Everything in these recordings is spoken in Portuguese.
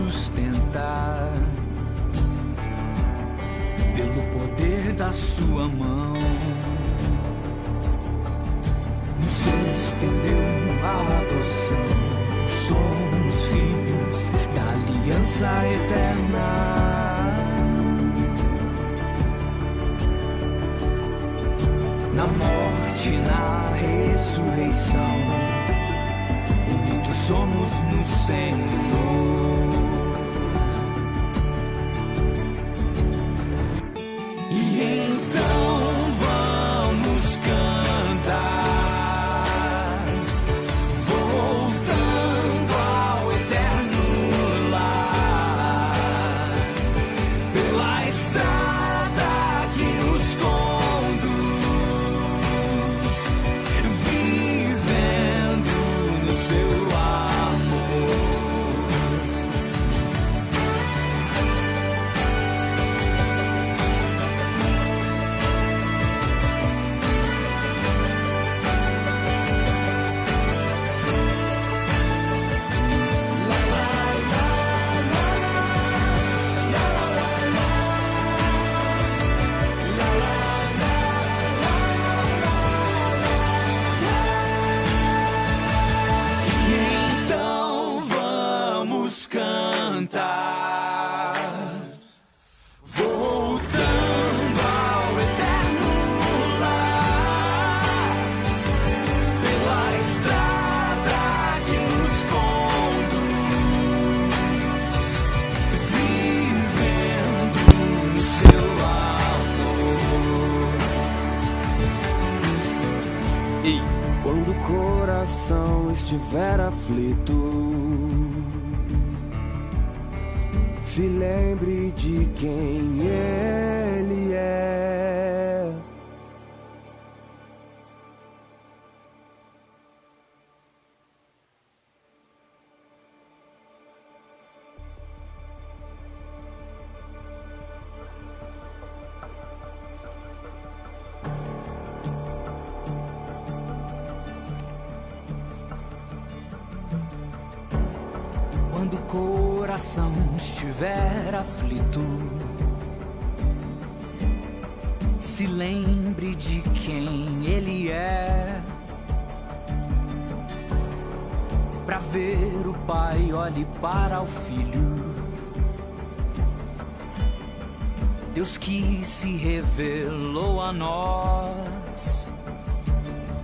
sustentar pelo poder da sua mão. Nos estendeu a adoção, somos filhos da aliança eterna. Na morte, na ressurreição, unidos somos no Senhor. E então vamos cantar, voltando ao eterno lar, pela estrada que nos conduz, vivendo no seu amor. Então vamos cantar, voltando ao eterno lar, pela estrada que nos conduz, vivendo no seu amor. Ei. Quando o coração estiver aflito, se lembre de quem Ele é. Quando o coração estiver aflito, se lembre de quem Ele é. Pra ver o Pai, olhe para o Filho, Deus que se revelou a nós.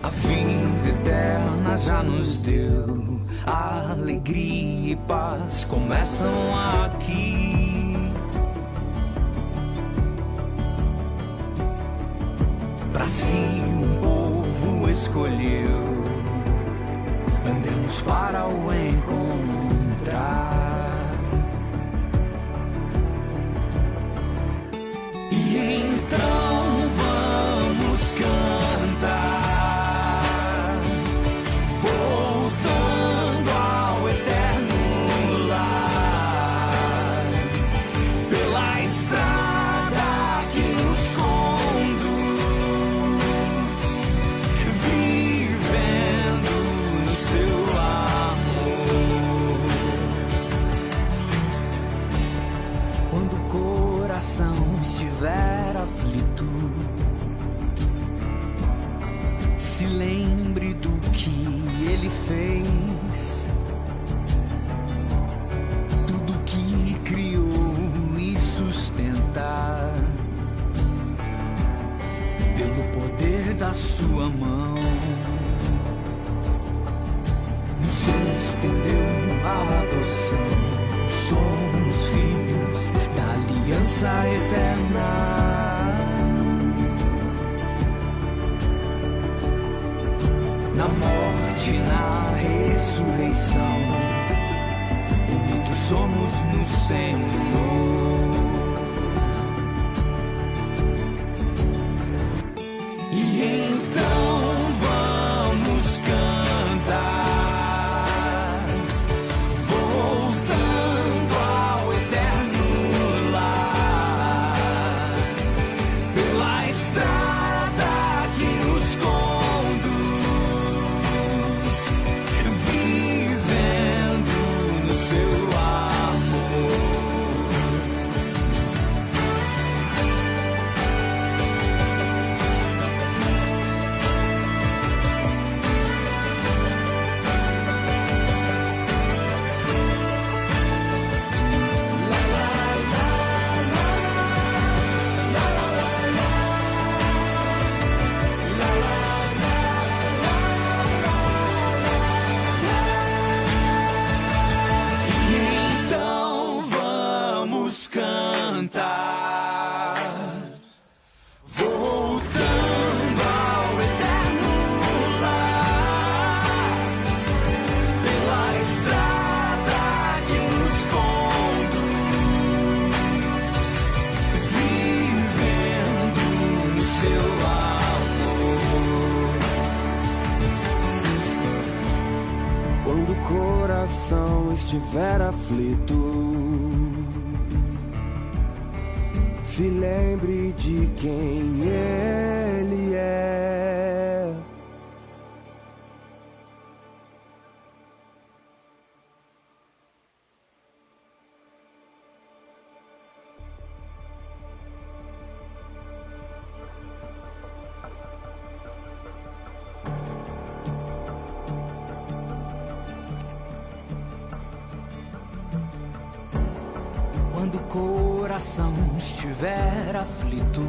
A vida eterna já nos deu, a alegria e paz começam aqui. Pra si um povo escolheu, andemos para o encontrar. E então vamos cantar, voltando ao eterno lar, pela estrada que nos conduz, vivendo no seu amor. Quando o coração estiver aflito, se lembre do que Ele fez, tudo que criou e sustenta pelo poder da sua mão. Nos estendeu a adoção, somos filhos da aliança eterna. Na morte, na ressurreição, unidos somos no Senhor. E então vamos cantar, voltando ao eterno lar, pela estrada que nos conduz, vivendo no seu amor. estiver aflito, se lembre de quem Ele é. Quando o coração estiver aflito,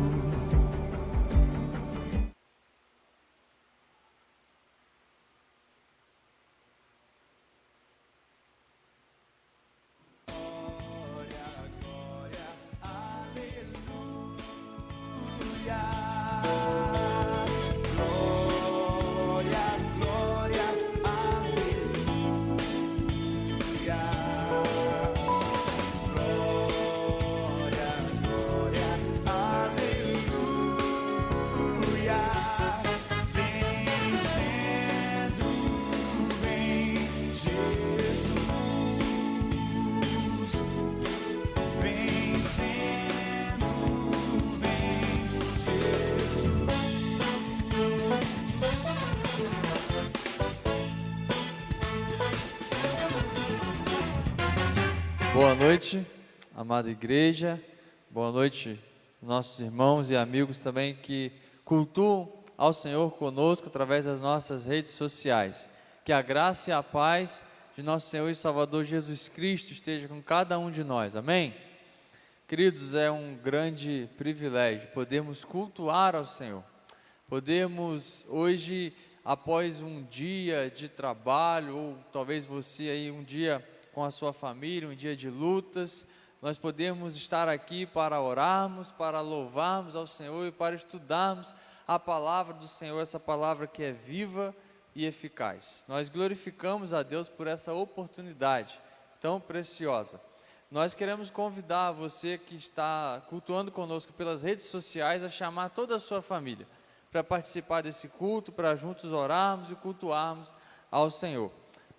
Boa noite, amada igreja, boa noite, nossos irmãos e amigos também que cultuam ao Senhor conosco através das nossas redes sociais. Que a graça e a paz de nosso Senhor e Salvador Jesus Cristo esteja com cada um de nós, amém? Queridos, é um grande privilégio podermos cultuar ao Senhor, podermos hoje, após um dia de trabalho, ou talvez você aí um dia com a sua família, um dia de lutas, nós podemos estar aqui para orarmos, para louvarmos ao Senhor e para estudarmos a palavra do Senhor, essa palavra que é viva e eficaz. Nós glorificamos a Deus por essa oportunidade tão preciosa. Nós queremos convidar você que está cultuando conosco pelas redes sociais a chamar toda a sua família para participar desse culto, para juntos orarmos e cultuarmos ao Senhor.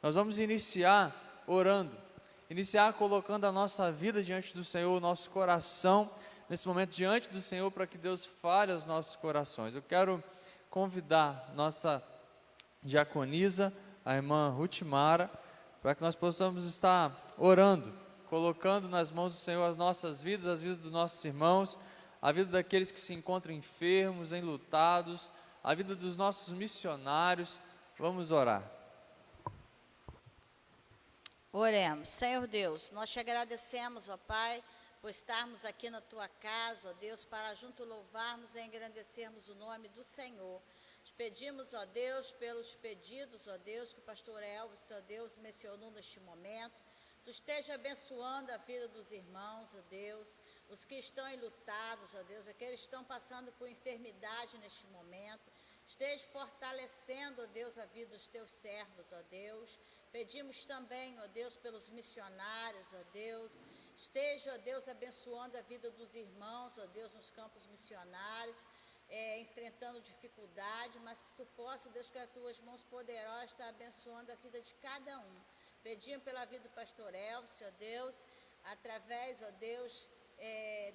Nós vamos iniciar orando, iniciar colocando a nossa vida diante do Senhor, o nosso coração nesse momento diante do Senhor, para que Deus fale aos nossos corações. Eu quero convidar nossa diaconisa, a irmã Rutimara, para que nós possamos estar orando, colocando nas mãos do Senhor as nossas vidas, as vidas dos nossos irmãos, a vida daqueles que se encontram enfermos, enlutados, a vida dos nossos missionários. Vamos orar. Oremos. Senhor Deus, nós te agradecemos, ó Pai, por estarmos aqui na Tua casa, ó Deus, para junto louvarmos e engrandecermos o nome do Senhor. Te pedimos, ó Deus, pelos pedidos, ó Deus, que o pastor Elvis, ó Deus, mencionou neste momento. Tu esteja abençoando a vida dos irmãos, ó Deus, os que estão enlutados, ó Deus, aqueles que estão passando por enfermidade neste momento. Esteja fortalecendo, ó Deus, a vida dos Teus servos, ó Deus. Pedimos também, ó Deus, pelos missionários, ó Deus. Esteja, ó Deus, abençoando a vida dos irmãos, ó Deus, nos campos missionários, enfrentando dificuldade, mas que Tu possa, Deus, com as Tuas mãos poderosas, estar abençoando a vida de cada um. Pedimos pela vida do pastor Elvis, ó Deus, através, ó Deus,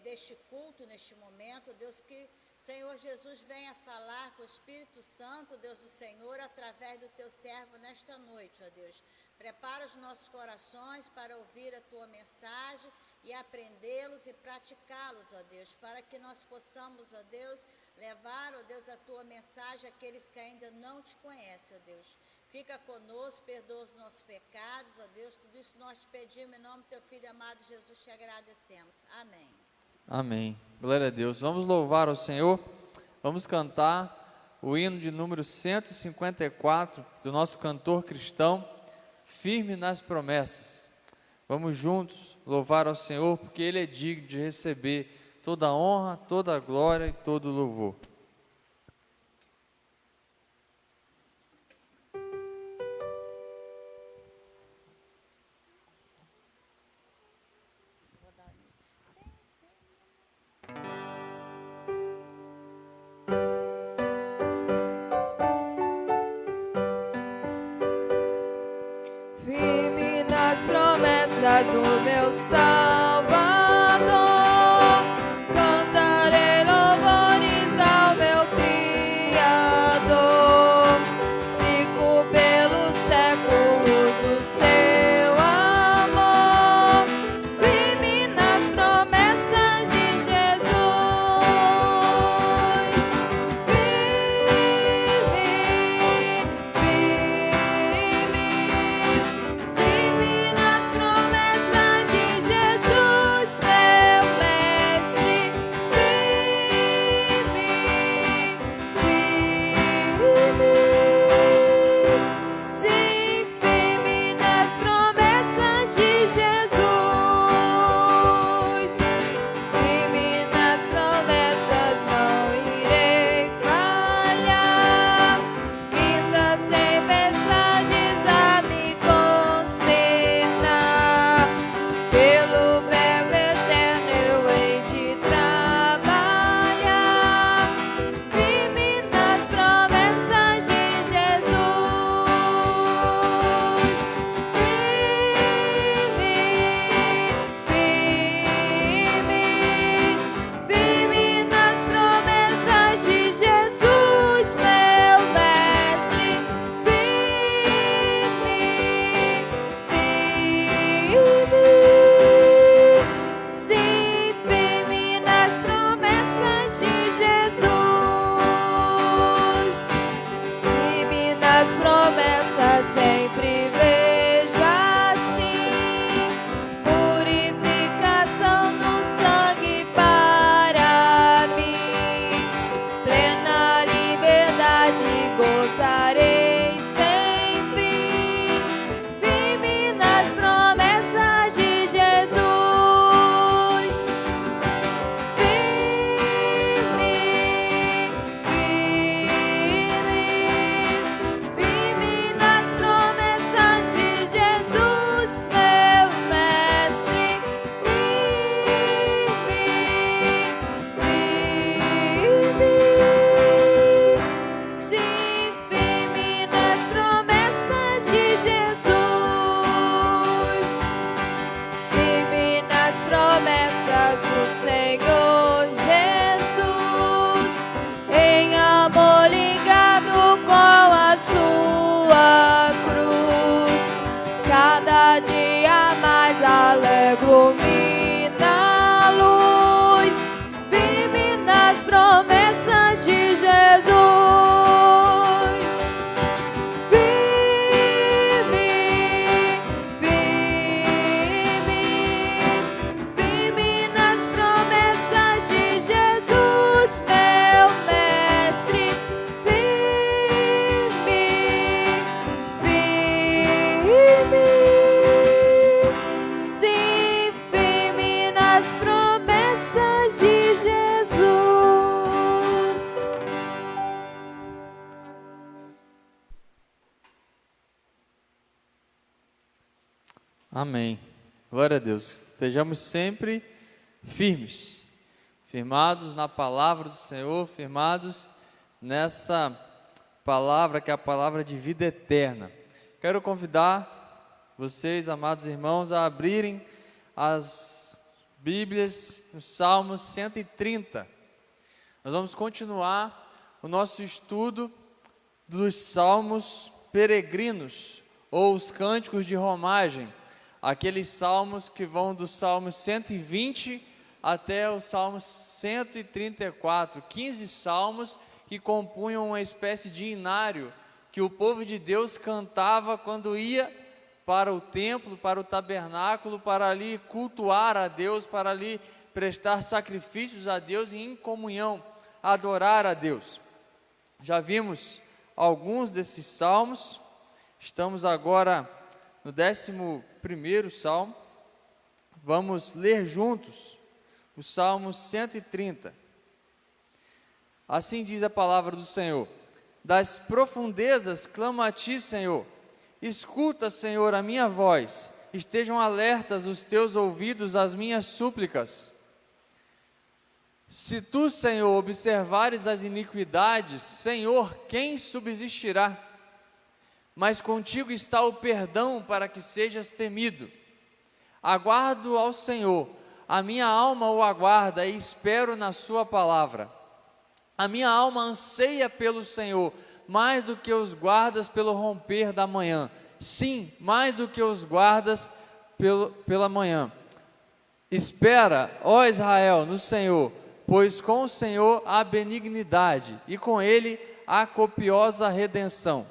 deste culto, neste momento, ó Deus, que o Senhor Jesus venha falar com o Espírito Santo, Deus do Senhor, através do Teu servo nesta noite, ó Deus. Prepara os nossos corações para ouvir a Tua mensagem e aprendê-los e praticá-los, ó Deus, para que nós possamos, ó Deus, levar, ó Deus, a Tua mensagem àqueles que ainda não Te conhecem, ó Deus. Fica conosco, perdoa os nossos pecados, ó Deus, tudo isso nós Te pedimos, em nome do Teu Filho amado Jesus, Te agradecemos. Amém. Amém. Glória a Deus. Vamos louvar ao Senhor. Vamos cantar o hino de número 154 do nosso cantor cristão, Firme nas Promessas. Vamos juntos louvar ao Senhor, porque Ele é digno de receber toda a honra, toda a glória e todo o louvor. Firme nas promessas. és o meu Salvador. Cantarei louvores ao meu Criador. Fico pelos séculos do seu amor. Firme nas promessas de Jesus. Firme, firme, firme nas promessas de Jesus, meu mestre. Firme, firme, sim, firme nas promessas de Jesus. Firme nas promessas, não irei falhar. Vindas tempestades a me consternar. Pelo verbo eterno eu hei de trabalhar. Firme nas promessas de Jesus. Firme, firme, firme nas promessas de Jesus, meu mestre. Firme, firme, sim, firme nas promessas de Jesus. Firme nas promessas, sempre vejo assim. Purificação do sangue para mim. Plena liberdade gozarei sem fim. Firme nas promessas de Jesus. Firme, firme, firme nas promessas de Jesus, meu mestre. Firme, firme, sim, firme nas promessas de Jesus. Firme nas promessas do Senhor Jesus, em amor ligado com a sua cruz. Cada dia mais alegro-me na luz. Firme nas promessas de Jesus. Firme, firme, firme nas promessas de Jesus, meu mestre. Firme, firme, sim, firme nas promessas de Jesus. Amém. Glória a Deus. Estejamos sempre firmes, firmados na palavra do Senhor, firmados nessa palavra que é a palavra de vida eterna. Quero convidar vocês, amados irmãos, a abrirem as Bíblias no Salmo 130. Nós vamos continuar o nosso estudo dos salmos peregrinos, ou os cânticos de romagem, aqueles salmos que vão do Salmo 120 até o Salmo 134, 15 salmos que compunham uma espécie de inário que o povo de Deus cantava quando ia para o templo, para o tabernáculo, para ali cultuar a Deus, para ali prestar sacrifícios a Deus e em comunhão adorar a Deus. Já vimos alguns desses salmos, estamos agora no 11º salmo. Vamos ler juntos o Salmo 130. Assim diz a palavra do Senhor: das profundezas clamo a ti, Senhor. Escuta, Senhor, a minha voz. Estejam alertas os teus ouvidos às minhas súplicas. Se tu, Senhor, observares as iniquidades, Senhor, quem subsistirá? Mas contigo está o perdão para que sejas temido. Aguardo ao Senhor, a minha alma o aguarda e espero na sua palavra. A minha alma anseia pelo Senhor, mais do que os guardas pelo romper da manhã. Sim, mais do que os guardas pela manhã. Espera, ó Israel, no Senhor, pois com o Senhor há benignidade, e com Ele há copiosa redenção.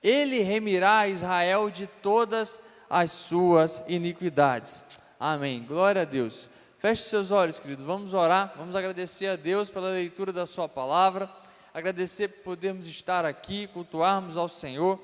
Ele remirá Israel de todas as suas iniquidades. Amém. Glória a Deus. Feche seus olhos, querido. Vamos orar. Vamos agradecer a Deus pela leitura da sua palavra. Agradecer por podermos estar aqui, cultuarmos ao Senhor.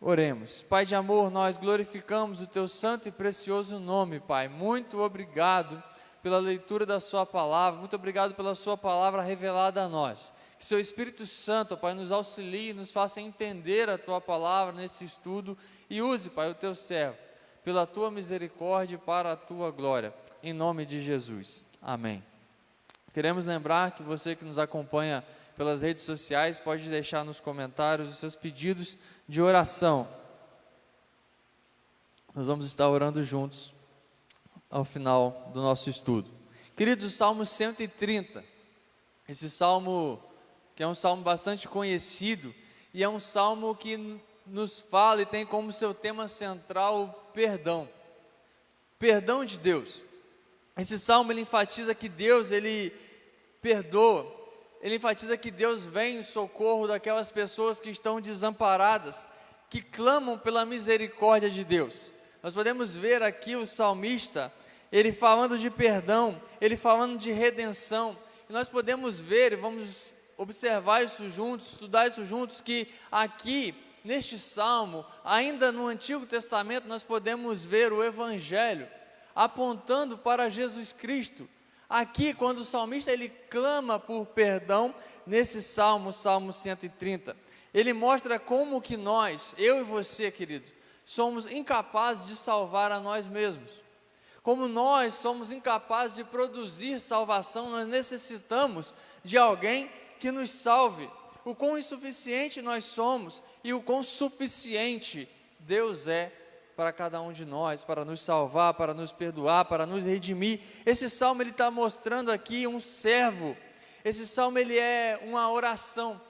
Oremos. Pai de amor, nós glorificamos o teu santo e precioso nome, Pai. Muito obrigado pela leitura da sua palavra. Muito obrigado pela sua palavra revelada a nós. Que seu Espírito Santo, Pai, nos auxilie, nos faça entender a tua palavra nesse estudo e use, Pai, o teu servo, pela tua misericórdia e para a tua glória. Em nome de Jesus. Amém. Queremos lembrar que você que nos acompanha pelas redes sociais pode deixar nos comentários os seus pedidos de oração. Nós vamos estar orando juntos ao final do nosso estudo. Queridos, o Salmo 130, esse salmo que é um salmo bastante conhecido e é um salmo que nos fala e tem como seu tema central o perdão. Perdão de Deus. Esse salmo ele enfatiza que Deus ele perdoa. Ele enfatiza que Deus vem em socorro daquelas pessoas que estão desamparadas, que clamam pela misericórdia de Deus. Nós podemos ver aqui o salmista, ele falando de perdão, ele falando de redenção. E nós podemos ver, e vamos observar isso juntos, estudar isso juntos, que aqui, neste salmo, ainda no Antigo Testamento, nós podemos ver o Evangelho apontando para Jesus Cristo. Aqui, quando o salmista ele clama por perdão, nesse salmo, Salmo 130, ele mostra como que nós, eu e você, queridos, somos incapazes de salvar a nós mesmos. Como nós somos incapazes de produzir salvação, nós necessitamos de alguém que nos salve. O quão insuficiente nós somos e o quão suficiente Deus é para cada um de nós, para nos salvar, para nos perdoar, para nos redimir. Esse salmo ele está mostrando aqui um servo. Esse salmo ele é uma oração.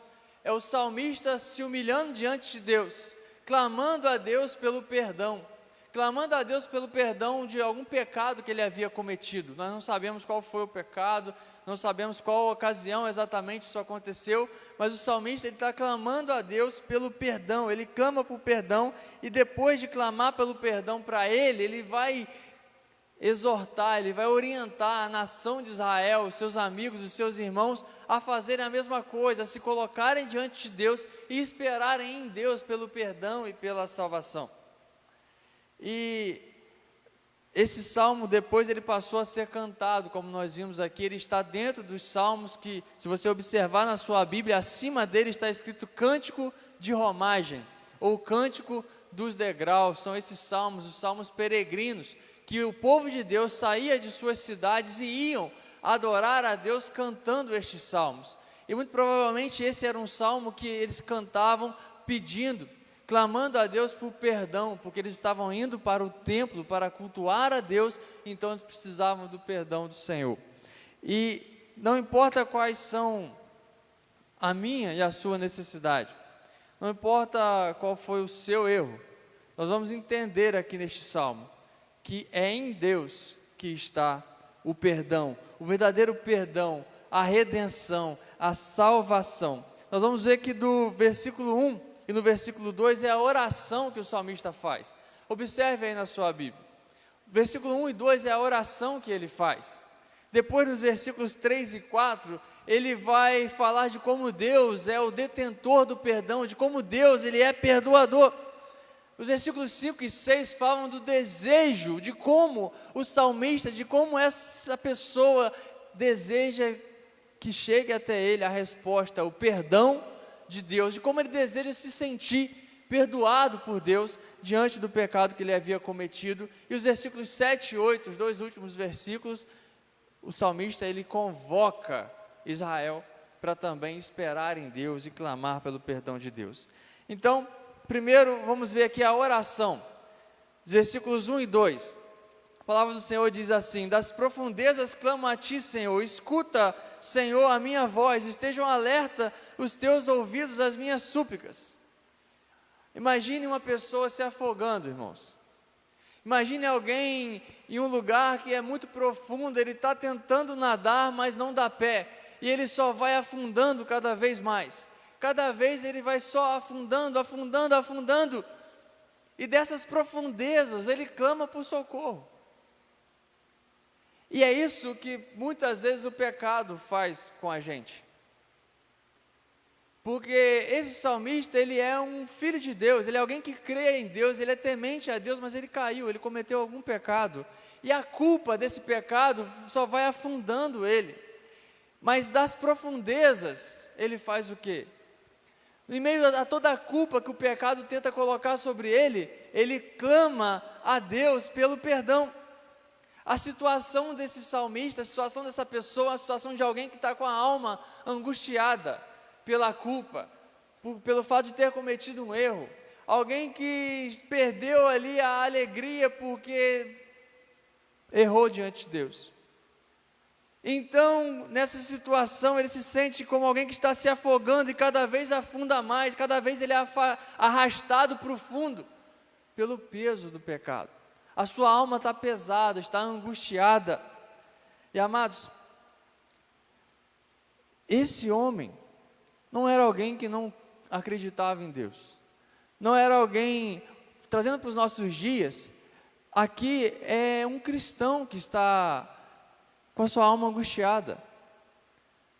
É o salmista se humilhando diante de Deus, clamando a Deus pelo perdão. Clamando a Deus pelo perdão de algum pecado que ele havia cometido. Nós não sabemos qual foi o pecado, não sabemos qual ocasião exatamente isso aconteceu, mas o salmista ele está clamando a Deus pelo perdão. Ele clama por perdão e depois de clamar pelo perdão para ele vai exortar, ele vai orientar a nação de Israel, os seus amigos, os seus irmãos a fazerem a mesma coisa, a se colocarem diante de Deus e esperarem em Deus pelo perdão e pela salvação. E esse salmo depois ele passou a ser cantado, como nós vimos aqui. Ele está dentro dos salmos que, se você observar na sua Bíblia, acima dele está escrito Cântico de Romagem, ou Cântico dos Degraus. São esses salmos, os salmos peregrinos, que o povo de Deus saía de suas cidades e iam adorar a Deus cantando estes salmos. E muito provavelmente esse era um salmo que eles cantavam pedindo, clamando a Deus por perdão, porque eles estavam indo para o templo para cultuar a Deus, então eles precisavam do perdão do Senhor. E não importa quais são a minha e a sua necessidade, não importa qual foi o seu erro, nós vamos entender aqui neste salmo, que é em Deus que está o perdão, o verdadeiro perdão, a redenção, a salvação. Nós vamos ver que do versículo 1 e no versículo 2 é a oração que o salmista faz. Observe aí na sua Bíblia. Versículo 1 e 2 é a oração que ele faz. Depois, nos versículos 3 e 4, ele vai falar de como Deus é o detentor do perdão, de como Deus ele é perdoador. Os versículos 5 e 6 falam do desejo, de como o salmista, de como essa pessoa deseja que chegue até ele a resposta, o perdão de Deus, de como ele deseja se sentir perdoado por Deus diante do pecado que ele havia cometido. E os versículos 7 e 8, os dois últimos versículos, o salmista ele convoca Israel para também esperar em Deus e clamar pelo perdão de Deus. Então, primeiro vamos ver aqui a oração. versículos 1 e 2. A palavra do Senhor diz assim: das profundezas clamo a ti, Senhor, escuta, Senhor, a minha voz, estejam alerta os teus ouvidos às minhas súplicas. Imagine uma pessoa se afogando, irmãos. Imagine alguém em um lugar que é muito profundo, ele está tentando nadar, mas não dá pé, e ele só vai afundando cada vez mais. Cada vez ele vai só afundando, afundando, afundando, e dessas profundezas ele clama por socorro. E é isso que muitas vezes o pecado faz com a gente. Porque esse salmista, ele é um filho de Deus, ele é alguém que crê em Deus, ele é temente a Deus, mas ele caiu, ele cometeu algum pecado. E a culpa desse pecado só vai afundando ele. Mas das profundezas, ele faz o quê? Em meio a toda a culpa que o pecado tenta colocar sobre ele, ele clama a Deus pelo perdão. A situação desse salmista, a situação dessa pessoa, a situação de alguém que está com a alma angustiada pela culpa, pelo fato de ter cometido um erro, alguém que perdeu ali a alegria porque errou diante de Deus. Então, nessa situação, ele se sente como alguém que está se afogando e cada vez afunda mais, cada vez ele é arrastado para o fundo pelo peso do pecado. A sua alma está pesada, está angustiada. E amados, esse homem não era alguém que não acreditava em Deus. Não era alguém, trazendo para os nossos dias, aqui é um cristão que está com a sua alma angustiada,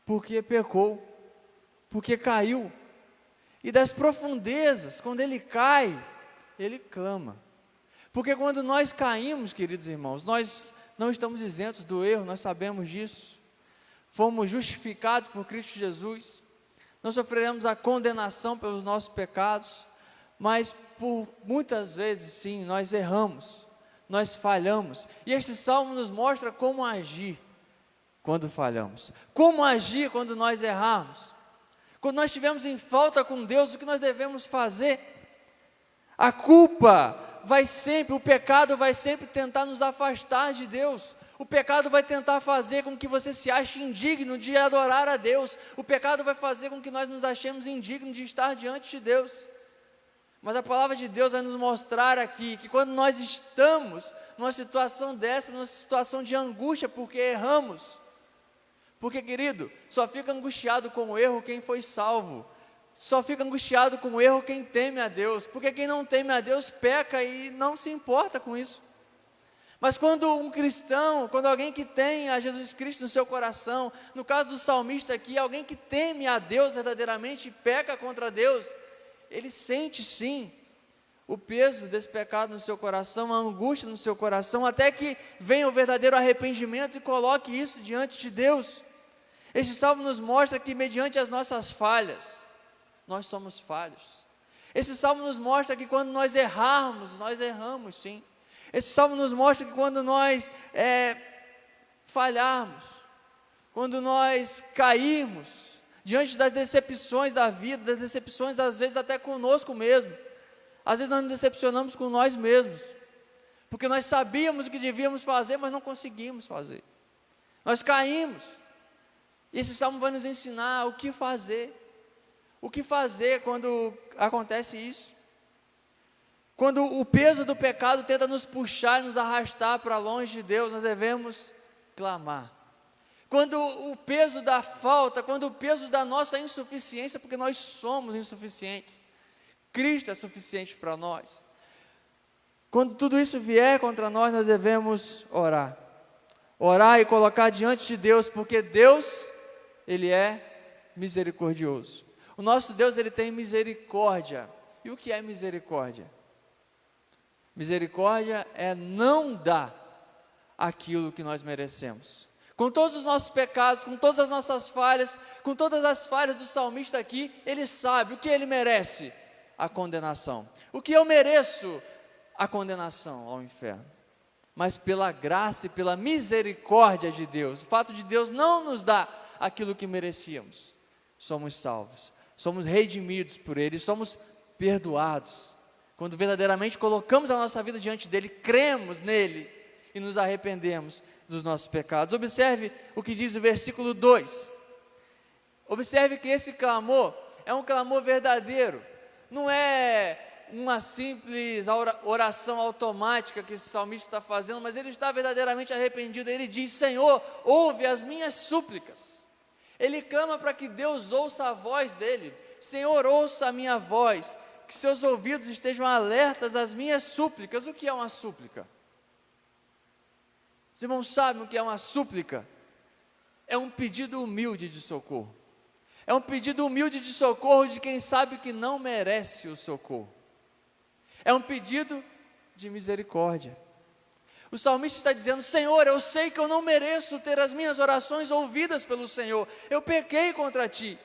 porque pecou, porque caiu. E das profundezas, quando ele cai, ele clama. Porque quando nós caímos, queridos irmãos, nós não estamos isentos do erro, nós sabemos disso. Fomos justificados por Cristo Jesus. Nós sofreremos a condenação pelos nossos pecados, mas por muitas vezes sim, nós erramos, nós falhamos, e este salmo nos mostra como agir quando falhamos, como agir quando nós errarmos, quando nós estivermos em falta com Deus, o que nós devemos fazer. A culpa vai sempre, o pecado vai sempre tentar nos afastar de Deus. O pecado vai tentar fazer com que você se ache indigno de adorar a Deus. O pecado vai fazer com que nós nos achemos indignos de estar diante de Deus. Mas a palavra de Deus vai nos mostrar aqui que quando nós estamos numa situação dessa, numa situação de angústia porque erramos. Porque, querido, só fica angustiado com o erro quem foi salvo. Só fica angustiado com o erro quem teme a Deus. Porque quem não teme a Deus peca e não se importa com isso. Mas quando um cristão, quando alguém que tem a Jesus Cristo no seu coração, no caso do salmista aqui, alguém que teme a Deus verdadeiramente e peca contra Deus, ele sente sim o peso desse pecado no seu coração, a angústia no seu coração, até que venha o verdadeiro arrependimento e coloque isso diante de Deus. Este salmo nos mostra que mediante as nossas falhas, nós somos falhos. Esse salmo nos mostra que quando nós errarmos, nós erramos sim. Esse salmo nos mostra que quando nós falharmos, quando nós cairmos diante das decepções da vida, das decepções às vezes até conosco mesmo, às vezes nós nos decepcionamos com nós mesmos, porque nós sabíamos o que devíamos fazer, mas não conseguimos fazer. Nós caímos, e esse salmo vai nos ensinar o que fazer quando acontece isso. Quando o peso do pecado tenta nos puxar e nos arrastar para longe de Deus, nós devemos clamar. Quando o peso da falta, quando o peso da nossa insuficiência, porque nós somos insuficientes, Cristo é suficiente para nós. Quando tudo isso vier contra nós, nós devemos orar. Orar e colocar diante de Deus, porque Deus, Ele é misericordioso. O nosso Deus, Ele tem misericórdia. E o que é misericórdia? Misericórdia é não dar aquilo que nós merecemos. Com todos os nossos pecados, com todas as nossas falhas, com todas as falhas do salmista aqui, ele sabe o que ele merece: a condenação. O que eu mereço? A condenação ao inferno. Mas pela graça e pela misericórdia de Deus, o fato de Deus não nos dar aquilo que merecíamos, somos salvos, somos redimidos por Ele, somos perdoados. quando verdadeiramente colocamos a nossa vida diante dele, cremos nele e nos arrependemos dos nossos pecados. Observe o que diz o versículo 2. Observe que esse clamor é um clamor verdadeiro, não é uma simples oração automática que esse salmista está fazendo, mas ele está verdadeiramente arrependido. Ele diz: Senhor, ouve as minhas súplicas. Ele clama para que Deus ouça a voz dele. Senhor, ouça a minha voz, que seus ouvidos estejam alertas às minhas súplicas. O que é uma súplica? Os irmãos sabem o que é uma súplica? É um pedido humilde de socorro. É um pedido humilde de socorro de quem sabe que não merece o socorro. É um pedido de misericórdia. O salmista está dizendo: Senhor, eu sei que eu não mereço ter as minhas orações ouvidas pelo Senhor. Eu pequei contra Ti.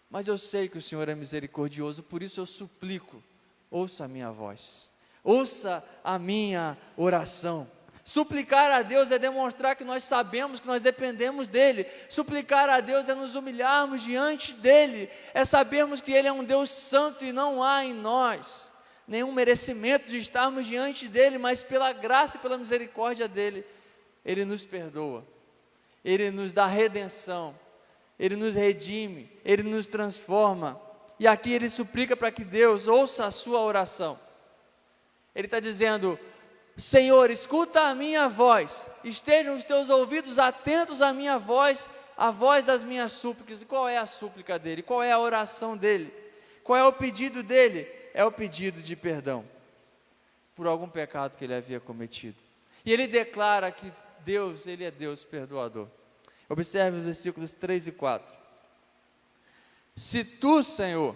Mas eu sei que o Senhor é misericordioso, por isso eu suplico, ouça a minha voz, ouça a minha oração. Suplicar a Deus é demonstrar que nós sabemos que nós dependemos dEle. Suplicar a Deus é nos humilharmos diante dEle, é sabermos que Ele é um Deus santo e não há em nós nenhum merecimento de estarmos diante dEle, mas pela graça e pela misericórdia dEle, Ele nos perdoa, Ele nos dá redenção, Ele nos redime, Ele nos transforma. E aqui Ele suplica para que Deus ouça a sua oração. Ele está dizendo: Senhor, escuta a minha voz, estejam os teus ouvidos atentos à minha voz, à voz das minhas súplicas. E qual é a súplica dele? Qual é a oração dele? Qual é o pedido dele? É o pedido de perdão por algum pecado que ele havia cometido. E ele declara que Deus, Ele é Deus perdoador. Observe os versículos 3 e 4. Se tu, Senhor,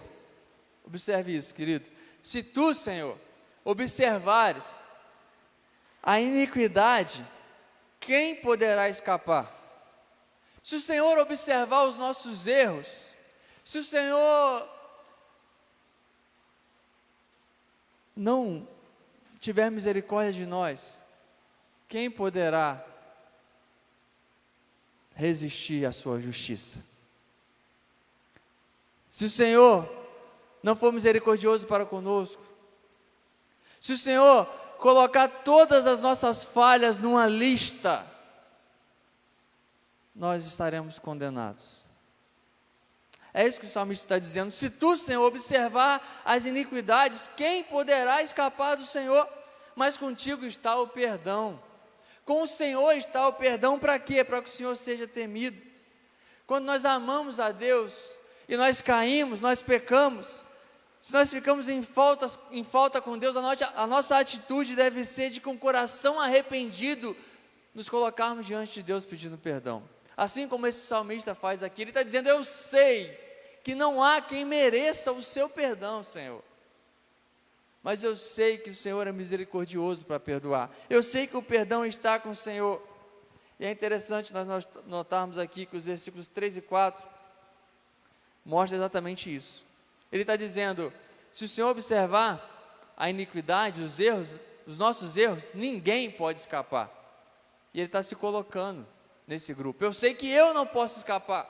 observe isso, querido, se tu, Senhor, observares a iniquidade, quem poderá escapar? Se o Senhor observar os nossos erros, se o Senhor não tiver misericórdia de nós, quem poderá resistir à sua justiça? Se o Senhor não for misericordioso para conosco, se o Senhor colocar todas as nossas falhas numa lista, nós estaremos condenados. É isso que o salmista está dizendo: se tu, Senhor, observar as iniquidades, quem poderá escapar do Senhor? Mas contigo está o perdão. Com o Senhor está o perdão para quê? Para que o Senhor seja temido. Quando nós amamos a Deus e nós caímos, nós pecamos, se nós ficamos em falta com Deus, a nossa atitude deve ser de, com o coração arrependido, nos colocarmos diante de Deus pedindo perdão. Assim como esse salmista faz aqui, ele está dizendo: eu sei que não há quem mereça o seu perdão, Senhor, mas eu sei que o Senhor é misericordioso para perdoar. Eu sei que o perdão está com o Senhor. E é interessante nós notarmos aqui que os versículos 3 e 4 mostram exatamente isso. Ele está dizendo: se o Senhor observar a iniquidade, os erros, os nossos erros, ninguém pode escapar. E ele está se colocando nesse grupo. Eu sei que eu não posso escapar,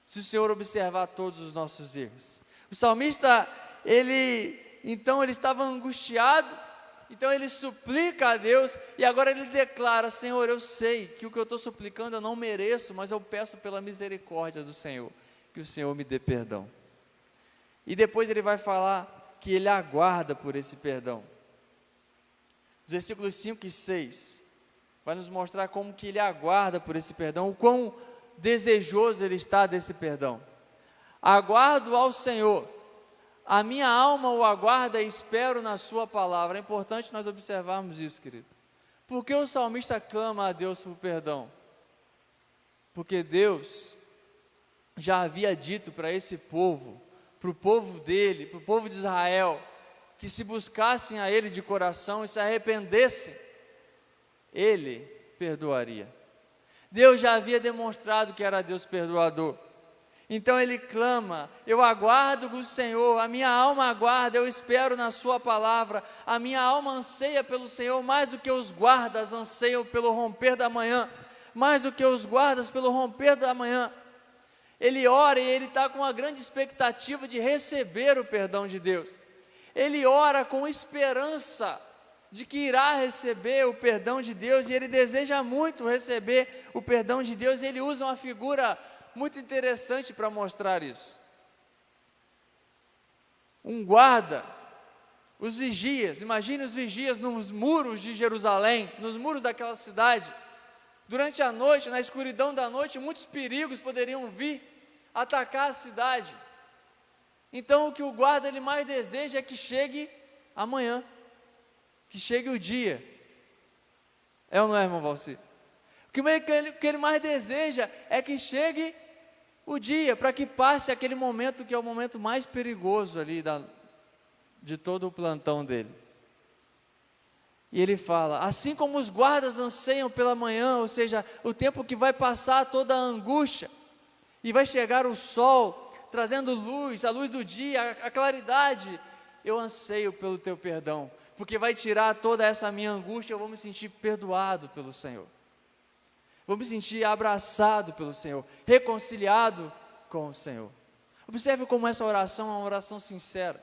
se o Senhor observar todos os nossos erros. O salmista, ele estava angustiado, então ele suplica a Deus, e agora ele declara: Senhor, eu sei que o que eu estou suplicando eu não mereço, mas eu peço pela misericórdia do Senhor, que o Senhor me dê perdão. E depois ele vai falar que ele aguarda por esse perdão. Os versículos 5 e 6 vai nos mostrar como que ele aguarda por esse perdão, o quão desejoso ele está desse perdão. Aguardo ao Senhor, a minha alma o aguarda e espero na sua palavra. É importante nós observarmos isso, querido. Por que o salmista clama a Deus por perdão? Porque Deus já havia dito para esse povo, para o povo dele, para o povo de Israel, que se buscassem a Ele de coração e se arrependessem, Ele perdoaria. Deus já havia demonstrado que era Deus perdoador. Então ele clama: eu aguardo o Senhor, a minha alma aguarda, eu espero na sua palavra. A minha alma anseia pelo Senhor mais do que os guardas anseiam pelo romper da manhã, mais do que os guardas pelo romper da manhã. Ele ora e ele está com uma grande expectativa de receber o perdão de Deus. ele ora com esperança de que irá receber o perdão de Deus, e ele deseja muito receber o perdão de Deus, e ele usa uma figura muito interessante para mostrar isso. Um guarda, os vigias, imagine os vigias nos muros de Jerusalém, nos muros daquela cidade. Durante a noite, na escuridão da noite, muitos perigos poderiam vir atacar a cidade. Então o que o guarda ele mais deseja é que chegue amanhã, que chegue o dia. É ou não é, irmão Valci? O que ele mais deseja é que chegue o dia, para que passe aquele momento que é o momento mais perigoso ali de todo o plantão dele. E ele fala, assim como os guardas anseiam pela manhã, ou seja, o tempo que vai passar toda a angústia, e vai chegar o sol, trazendo luz, a luz do dia, a claridade, eu anseio pelo teu perdão, porque vai tirar toda essa minha angústia, eu vou me sentir perdoado pelo Senhor. Vou me sentir abraçado pelo Senhor, reconciliado com o Senhor. Observe como essa oração é uma oração sincera,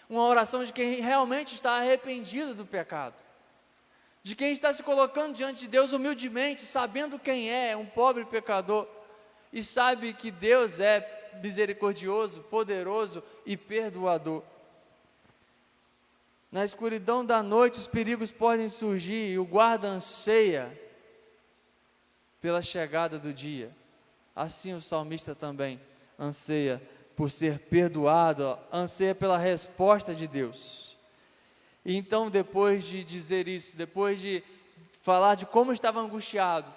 uma oração de quem realmente está arrependido do pecado, de quem está se colocando diante de Deus humildemente, sabendo quem é um pobre pecador, e sabe que Deus é misericordioso, poderoso e perdoador. Na escuridão da noite os perigos podem surgir, e o guarda anseia pela chegada do dia. Assim o salmista também anseia por ser perdoado, anseia pela resposta de Deus. E então, depois de dizer isso, depois de falar de como estava angustiado,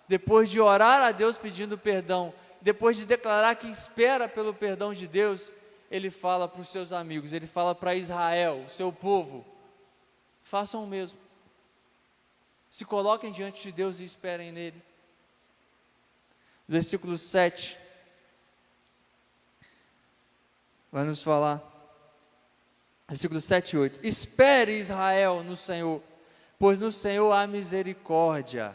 depois de orar a Deus pedindo perdão, depois de declarar que espera pelo perdão de Deus, ele fala para os seus amigos, ele fala para Israel, o seu povo, façam o mesmo. Se coloquem diante de Deus e esperem nele. Versículo 7 vai nos falar, versículo 7 e 8, espere Israel no Senhor, pois no Senhor há misericórdia.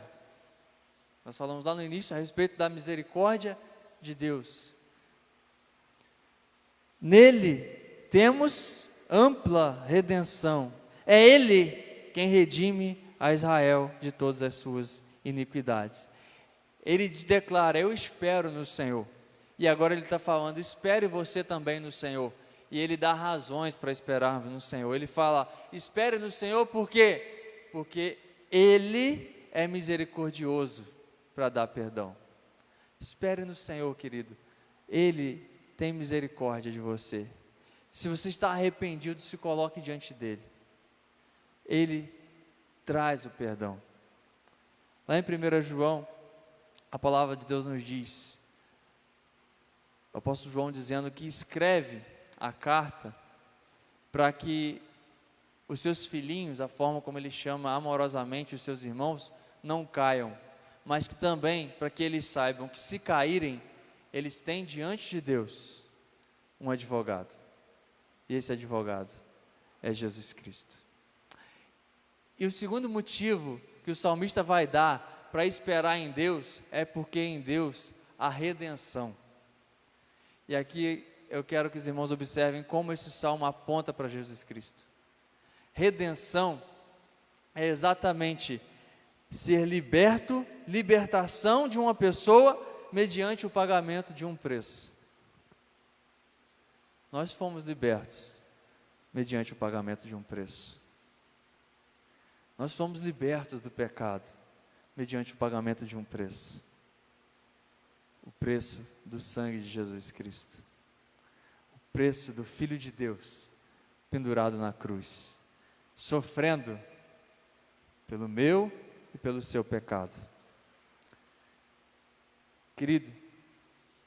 Nós falamos lá no início a respeito da misericórdia de Deus. Nele temos ampla redenção, é Ele quem redime a Israel de todas as suas iniquidades. Ele declara, eu espero no Senhor, e agora ele está falando, espere você também no Senhor, e ele dá razões para esperarmos no Senhor. Ele fala, espere no Senhor, por quê? Porque Ele é misericordioso para dar perdão. Espere no Senhor, querido, Ele tem misericórdia de você. Se você está arrependido, se coloque diante dEle, Ele traz o perdão. Lá em 1 João, a palavra de Deus nos diz, o apóstolo João dizendo que escreve a carta para que os seus filhinhos, a forma como ele chama amorosamente os seus irmãos, não caiam, mas que também para que eles saibam que se caírem, eles têm diante de Deus um advogado, e esse advogado é Jesus Cristo. E o segundo motivo que o salmista vai dar para esperar em Deus, é porque em Deus há redenção. E aqui eu quero que os irmãos observem como esse salmo aponta para Jesus Cristo. Redenção é exatamente ser liberto, libertação de uma pessoa mediante o pagamento de um preço. Nós fomos libertos mediante o pagamento de um preço. Nós fomos libertos do pecado mediante o pagamento de um preço. O preço do sangue de Jesus Cristo. O preço do Filho de Deus pendurado na cruz, sofrendo pelo meu e pelo seu pecado. Querido,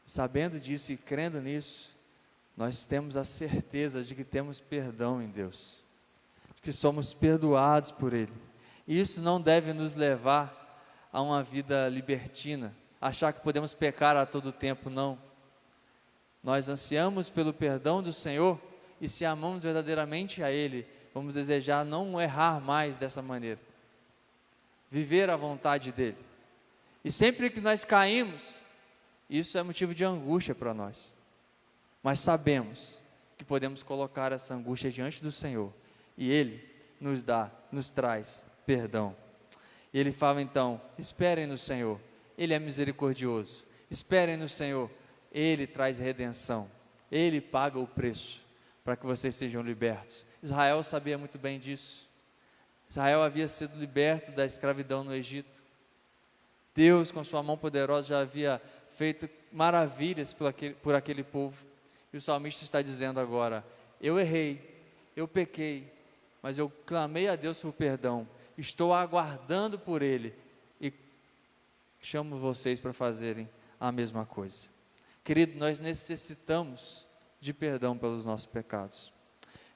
sabendo disso e crendo nisso, nós temos a certeza de que temos perdão em Deus, de que somos perdoados por Ele. E isso não deve nos levar a uma vida libertina, achar que podemos pecar a todo tempo, não. Nós ansiamos pelo perdão do Senhor, e se amamos verdadeiramente a Ele, vamos desejar não errar mais dessa maneira, viver a vontade dEle. E sempre que nós caímos, isso é motivo de angústia para nós, mas sabemos que podemos colocar essa angústia diante do Senhor, e Ele nos traz perdão. E Ele fala então, esperem no Senhor, Ele é misericordioso, esperem no Senhor, Ele traz redenção, Ele paga o preço para que vocês sejam libertos. Israel sabia muito bem disso. Israel havia sido liberto da escravidão no Egito. Deus, com sua mão poderosa, já havia feito maravilhas por aquele povo. E o salmista está dizendo agora, eu errei, eu pequei, mas eu clamei a Deus por perdão, estou aguardando por Ele, e chamo vocês para fazerem a mesma coisa. Querido, nós necessitamos de perdão pelos nossos pecados.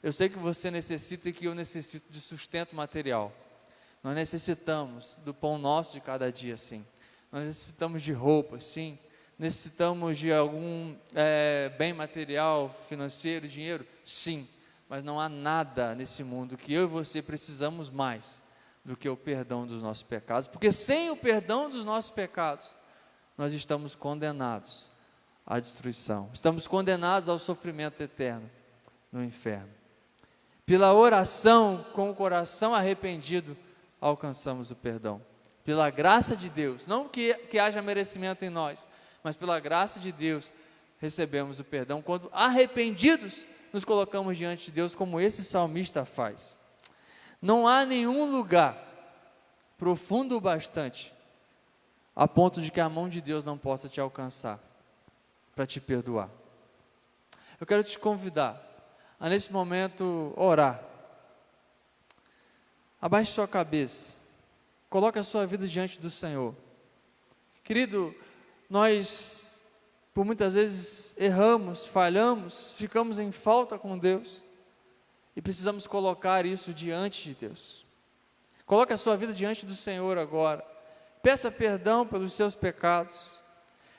Eu sei que você necessita e que eu necessito de sustento material. Nós necessitamos do pão nosso de cada dia, sim. Nós necessitamos de roupas, sim. Necessitamos de algum bem material, financeiro, dinheiro, sim. Mas não há nada nesse mundo que eu e você precisamos mais do que o perdão dos nossos pecados. Porque sem o perdão dos nossos pecados, nós estamos condenados à destruição. Estamos condenados ao sofrimento eterno no inferno. Pela oração, com o coração arrependido, alcançamos o perdão. Pela graça de Deus, não que haja merecimento em nós, mas pela graça de Deus, recebemos o perdão. Quando arrependidos, nos colocamos diante de Deus, como esse salmista faz. Não há nenhum lugar profundo o bastante, a ponto de que a mão de Deus não possa te alcançar, para te perdoar. Eu quero te convidar a nesse momento orar. Abaixe sua cabeça, coloque a sua vida diante do Senhor. Querido, nós por muitas vezes erramos, falhamos, ficamos em falta com Deus, e precisamos colocar isso diante de Deus. Coloque a sua vida diante do Senhor agora, peça perdão pelos seus pecados.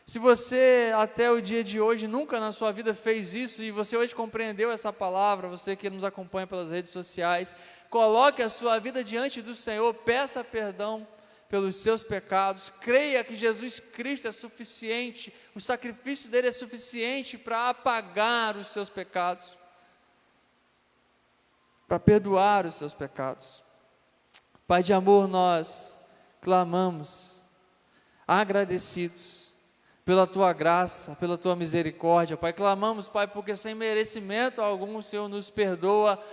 Se você até o dia de hoje nunca na sua vida fez isso, e você hoje compreendeu essa palavra, você que nos acompanha pelas redes sociais, coloque a sua vida diante do Senhor, peça perdão pelos seus pecados, creia que Jesus Cristo é suficiente, o sacrifício dele é suficiente para apagar os seus pecados, para perdoar os seus pecados. Pai de amor, nós clamamos, agradecidos, pela Tua graça, pela Tua misericórdia, Pai, clamamos, Pai, porque sem merecimento algum o Senhor nos perdoa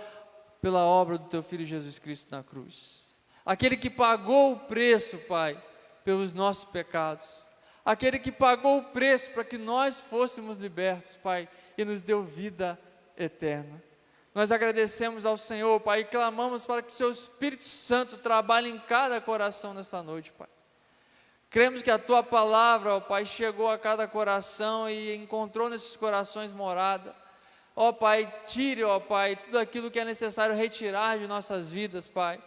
pela obra do Teu Filho Jesus Cristo na cruz, aquele que pagou o preço, Pai, pelos nossos pecados, aquele que pagou o preço para que nós fôssemos libertos, Pai, e nos deu vida eterna. Nós agradecemos ao Senhor, Pai, e clamamos para que Seu Espírito Santo trabalhe em cada coração nessa noite, Pai. Cremos que a Tua palavra, ó Pai, chegou a cada coração e encontrou nesses corações morada. Ó Pai, tire, ó Pai, tudo aquilo que é necessário retirar de nossas vidas, Pai.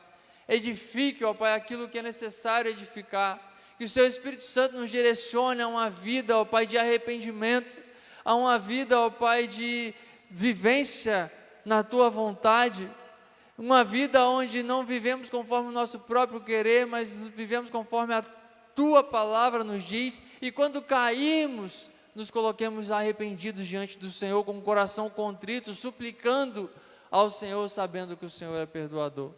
Edifique, ó Pai, aquilo que é necessário edificar. Que o Seu Espírito Santo nos direcione a uma vida, ó Pai, de arrependimento, a uma vida, ó Pai, de vivência na Tua vontade, uma vida onde não vivemos conforme o nosso próprio querer, mas vivemos conforme a Tua palavra nos diz, e quando caímos, nos coloquemos arrependidos diante do Senhor, com o coração contrito, suplicando ao Senhor, sabendo que o Senhor é perdoador.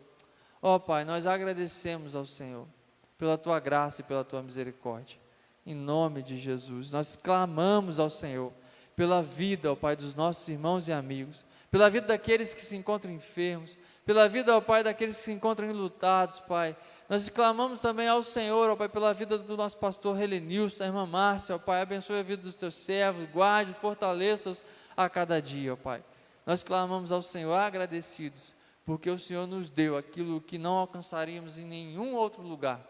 Ó Pai, nós agradecemos ao Senhor, pela Tua graça e pela Tua misericórdia, em nome de Jesus. Nós clamamos ao Senhor, pela vida, ó Pai, dos nossos irmãos e amigos, pela vida daqueles que se encontram enfermos, pela vida, ó Pai, daqueles que se encontram enlutados, Pai. Nós clamamos também ao Senhor, ó Pai, pela vida do nosso pastor Helenilson, da irmã Márcia, ó Pai, abençoe a vida dos Teus servos, guarde, fortaleça-os a cada dia, ó Pai. Nós clamamos ao Senhor agradecidos, porque o Senhor nos deu aquilo que não alcançaríamos em nenhum outro lugar,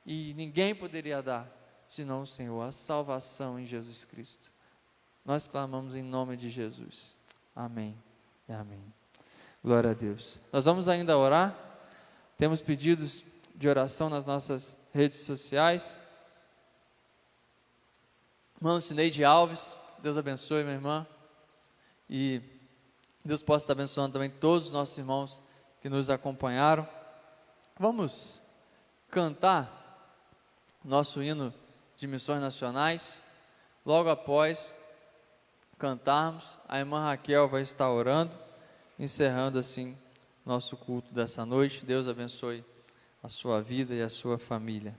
e ninguém poderia dar, senão o Senhor, a salvação em Jesus Cristo. Nós clamamos em nome de Jesus. Amém e amém. Glória a Deus. Nós vamos ainda orar, temos pedidos de oração nas nossas redes sociais. Irmã Cineide Alves, Deus abençoe, minha irmã, e Deus possa estar abençoando também todos os nossos irmãos que nos acompanharam. Vamos cantar nosso hino de missões nacionais, logo após cantarmos, a irmã Raquel vai estar orando, encerrando assim nosso culto dessa noite. Deus abençoe a sua vida e a sua família.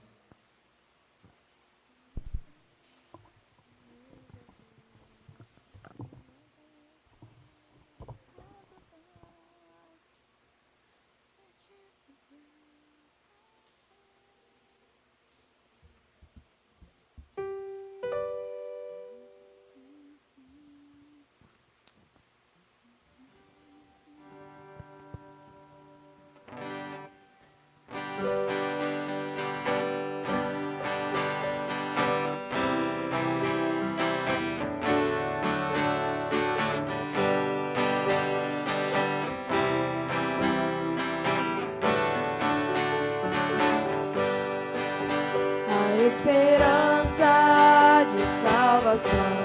A esperança de salvação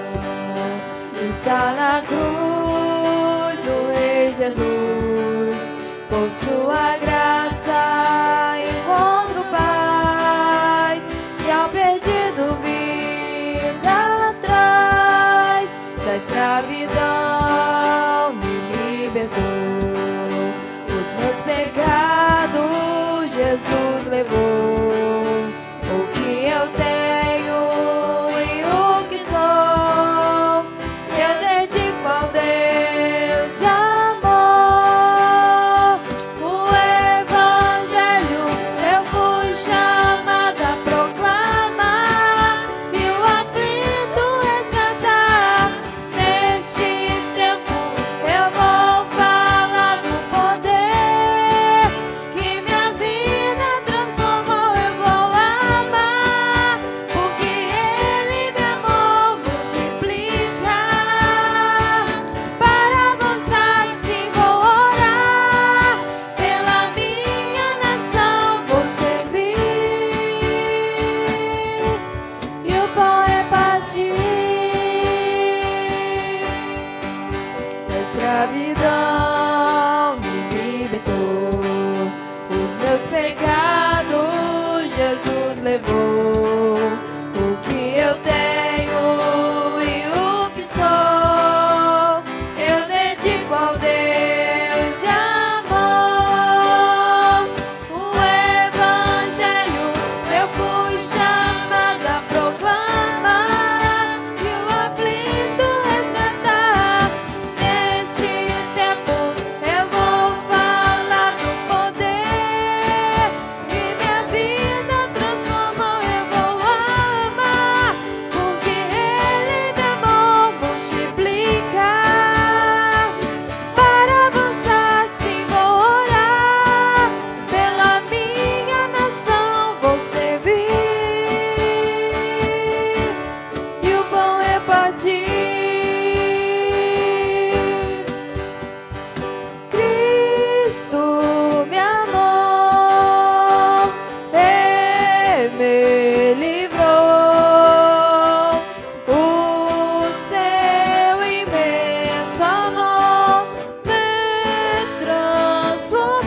está na cruz do Rei Jesus. Por sua graça encontro paz, e ao perdido vida atrás. Da escravidão me libertou, os meus pecados Jesus levou. O que eu tenho e o que sou, eu dedico ao Deus de amor. O Evangelho eu fui chamada a proclamar, e o aflito resgatar. Neste tempo eu vou falar do poder que minha vida transformou. Eu vou amar, porque Ele me amou, multiplicar. Para avançar sim vou orar, pela minha nação vou servir, e o pão é partir. Da escravidão me libertou, os meus pecados Jesus levou. O que eu tenho e o que sou, eu dedico ao Deus de amor. O Evangelho eu fui chamada a proclamar, e o aflito resgatar. Neste tempo eu vou falar do poder que minha vida transformou. Eu vou amar, porque Ele me amou, multiplicar. Para avançar sim vou orar, pela minha nação vou servir, e o pão é partir. Cristo me amou e me livrou. O seu imenso amor me transformou.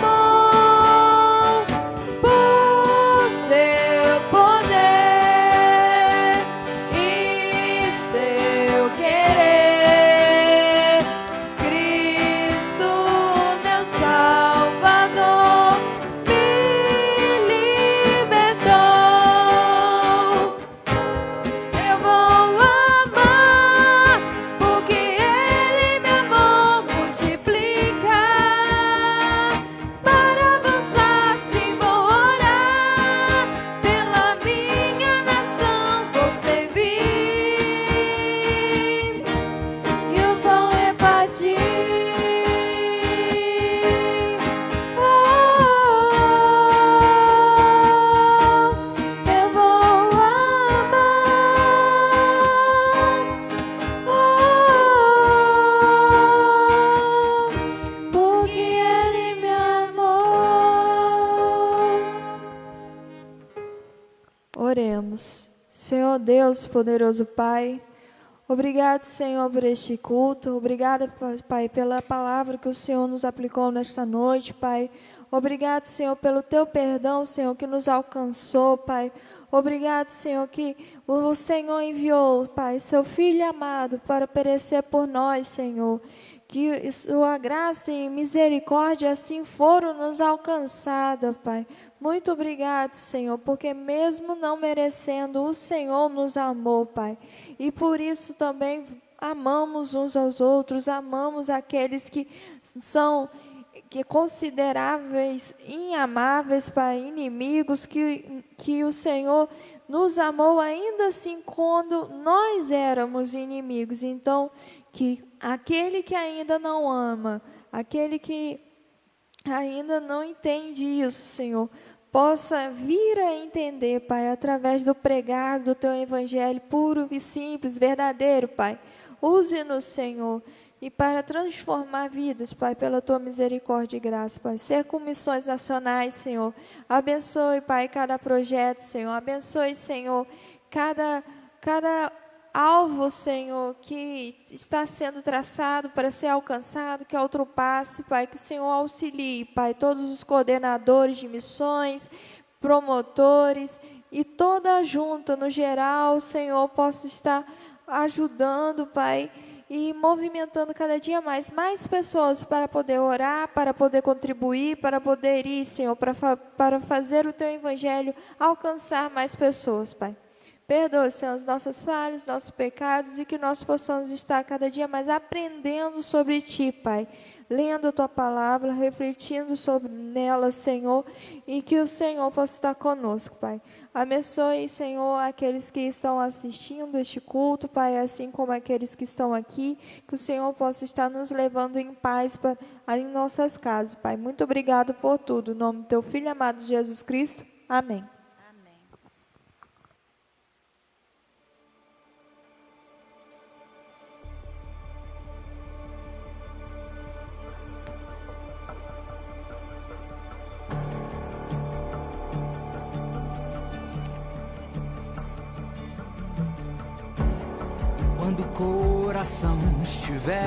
Por seu poder e seu querer, Cristo, meu Salvador, me libertou. Eu vou amar, porque Ele me amou, multiplicar. Para avançar sim vou orar, pela minha nação vou servir, e o pão é partir. Eu vou amar, porque Ele me amou. Oremos. Senhor Deus, poderoso Pai, obrigado, Senhor, por este culto. Obrigada, Pai, pela palavra que o Senhor nos aplicou nesta noite, Pai. Obrigado, Senhor, pelo teu perdão, Senhor, que nos alcançou, Pai. Obrigado, Senhor, que o Senhor enviou, Pai, seu Filho amado para perecer por nós, Senhor. Que sua graça e misericórdia assim foram nos alcançadas, Pai. Muito obrigado, Senhor, porque mesmo não merecendo, o Senhor nos amou, Pai. E por isso também amamos uns aos outros, amamos aqueles que são consideráveis, inamáveis, Pai, inimigos, que o Senhor nos amou ainda assim quando nós éramos inimigos. Então, que aquele que ainda não ama, aquele que ainda não entende isso, Senhor, possa vir a entender, Pai, através do pregar do Teu Evangelho puro e simples, verdadeiro, Pai. Use-nos, Senhor, e para transformar vidas, Pai, pela Tua misericórdia e graça, Pai. Ser com missões nacionais, Senhor. Abençoe, Pai, cada projeto, Senhor. Abençoe, Senhor, cada alvo, Senhor, que está sendo traçado para ser alcançado, que ultrapasse, Pai, que o Senhor auxilie, Pai, todos os coordenadores de missões, promotores e toda a junta no geral, Senhor, possa estar ajudando, Pai, e movimentando cada dia mais pessoas para poder orar, para poder contribuir, para poder ir, Senhor, para fazer o Teu Evangelho alcançar mais pessoas, Pai. Perdoa, Senhor, as nossas falhas, nossos pecados, e que nós possamos estar cada dia mais aprendendo sobre Ti, Pai. Lendo a Tua palavra, refletindo sobre nela, Senhor, e que o Senhor possa estar conosco, Pai. Abençoe, Senhor, aqueles que estão assistindo este culto, Pai, assim como aqueles que estão aqui, que o Senhor possa estar nos levando em paz em nossas casas, Pai. Muito obrigado por tudo. Em nome do Teu Filho amado Jesus Cristo. Amém. Quando o coração estiver